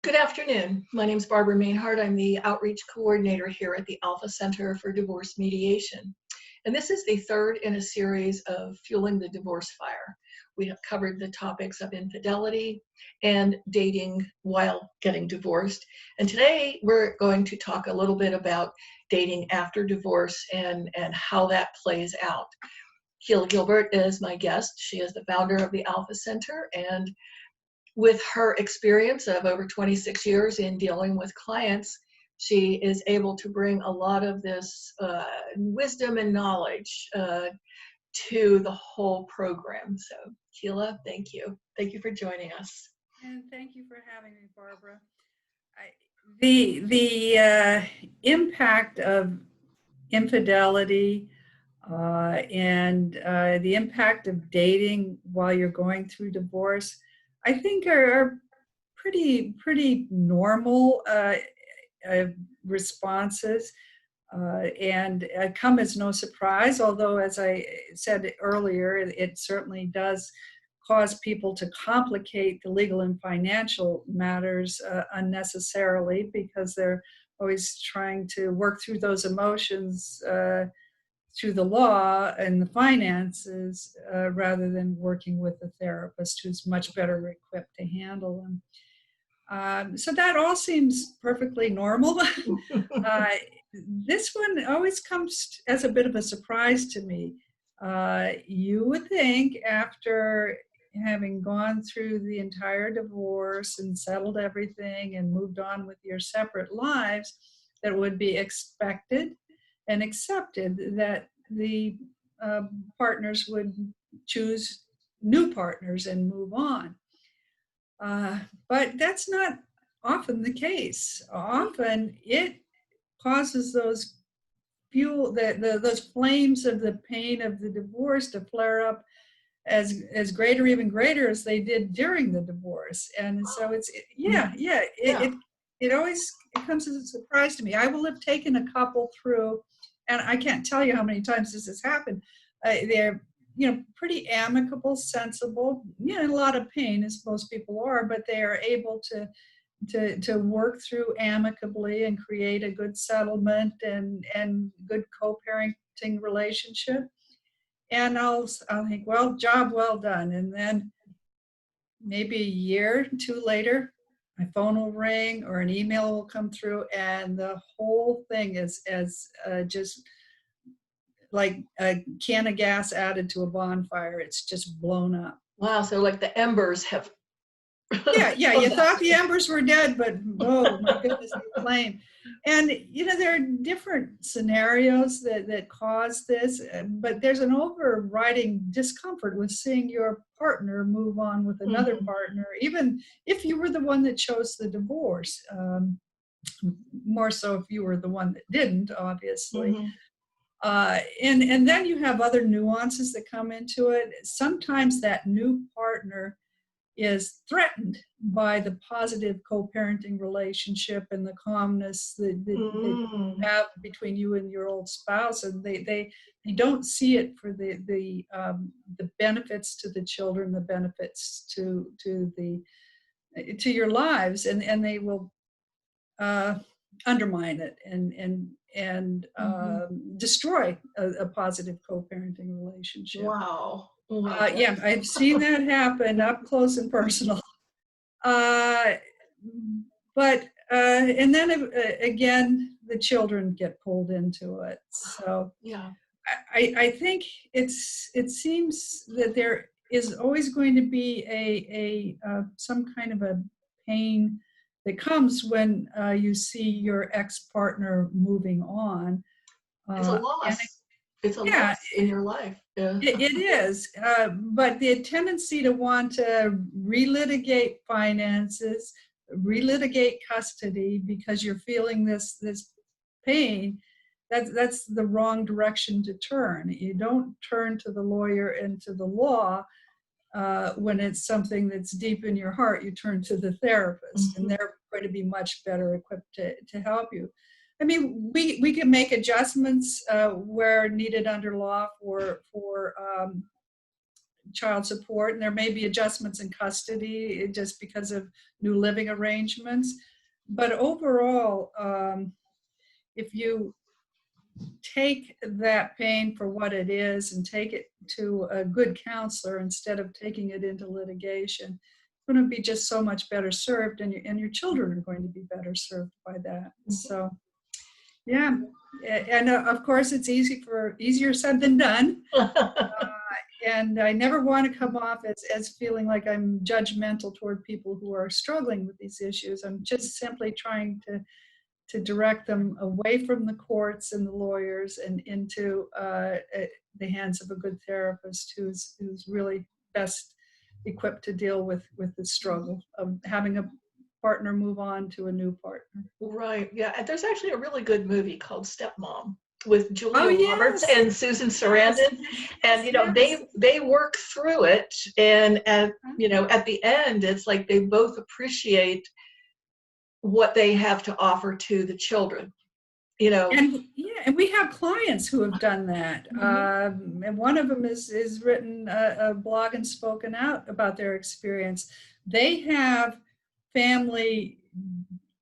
Good afternoon. My name is Barbara Mainhardt. I'm the outreach coordinator here at the Alpha Center for Divorce Mediation. And this is the third in a series of Fueling the Divorce Fire. We have covered the topics of infidelity and dating while getting divorced. And today we're going to talk a little bit about dating after divorce and how that plays out. Keela Gilbert is my guest. She is the founder of the Alpha Center, and with her experience of over 26 years in dealing with clients, she is able to bring a lot of this wisdom and knowledge to the whole program. So, Keela, thank you. Thank you for joining us. And thank you for having me, Barbara. The impact of infidelity and the impact of dating while you're going through divorce, I think are pretty normal responses and come as no surprise, although as I said earlier, it certainly does cause people to complicate the legal and financial matters unnecessarily, because they're always trying to work through those emotions through the law and the finances rather than working with a therapist who's much better equipped to handle them. So that all seems perfectly normal. This one always comes as a bit of a surprise to me. You would think, after having gone through the entire divorce and settled everything and moved on with your separate lives, that it would be expected and accepted that the partners would choose new partners and move on. But that's not often the case. Often it causes those those flames of the pain of the divorce to flare up as great or even greater as they did during the divorce. And so it always comes as a surprise to me. I will have taken a couple through, and I can't tell you how many times this has happened. They're pretty amicable, sensible, in a lot of pain, as most people are, but they are able to work through amicably and create a good settlement and good co-parenting relationship. And I'll think, well, job well done. And then maybe a year or two later, my phone will ring or an email will come through, and the whole thing is just like a can of gas added to a bonfire. It's just blown up. Wow, so like the embers have... Yeah, you thought the embers were dead, but oh my goodness, they flame. And there are different scenarios that cause this, but there's an overriding discomfort with seeing your partner move on with another partner, even if you were the one that chose the divorce. More so if you were the one that didn't, obviously. And then you have other nuances that come into it. Sometimes that new partner is threatened by the positive co-parenting relationship and the calmness that you have between you and your old spouse, and they don't see it for the benefits to the children, the benefits to your lives, and they will undermine it and destroy a positive co-parenting relationship. Wow. Yeah, I've seen that happen up close and personal. But and then again, the children get pulled into it. So yeah, I think it seems that there is always going to be a some kind of a pain that comes when you see your ex-partner moving on. It's a loss. It's a loss in your life. Yeah. It is, but the tendency to want to relitigate finances, relitigate custody because you're feeling this pain, that's the wrong direction to turn. You don't turn to the lawyer and to the law when it's something that's deep in your heart. You turn to the therapist, and they're going to be much better equipped to help you. I mean, we can make adjustments where needed under law for child support, and there may be adjustments in custody just because of new living arrangements. But overall, if you take that pain for what it is and take it to a good counselor instead of taking it into litigation, it's going to be just so much better served, and your children are going to be better served by that. So, yeah. And of course, it's easier said than done. And I never want to come off as feeling like I'm judgmental toward people who are struggling with these issues. I'm just simply trying to direct them away from the courts and the lawyers and into the hands of a good therapist who's really best equipped to deal with the struggle of having a partner move on to a new partner. Right. Yeah. And there's actually a really good movie called Stepmom with Julia Roberts Yes. and Susan Sarandon. And, you know, they work through it. And at the end, it's like they both appreciate what they have to offer to the children, you know. And we have clients who have done that. And one of them is written a blog and spoken out about their experience. They have family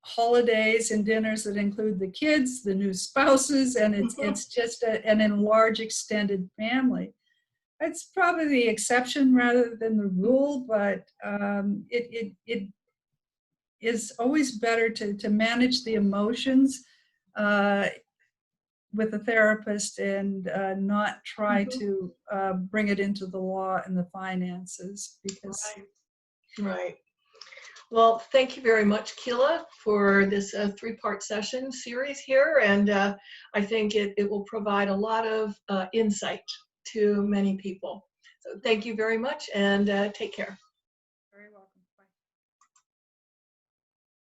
holidays and dinners that include the kids, the new spouses, and it's just an enlarged extended family. It's probably the exception rather than the rule, but it is always better to manage the emotions with a therapist and not try to bring it into the law and the finances, because Right. Well, thank you very much, Kila, for this 3-part session series here. And I think it will provide a lot of insight to many people. So thank you very much, and take care.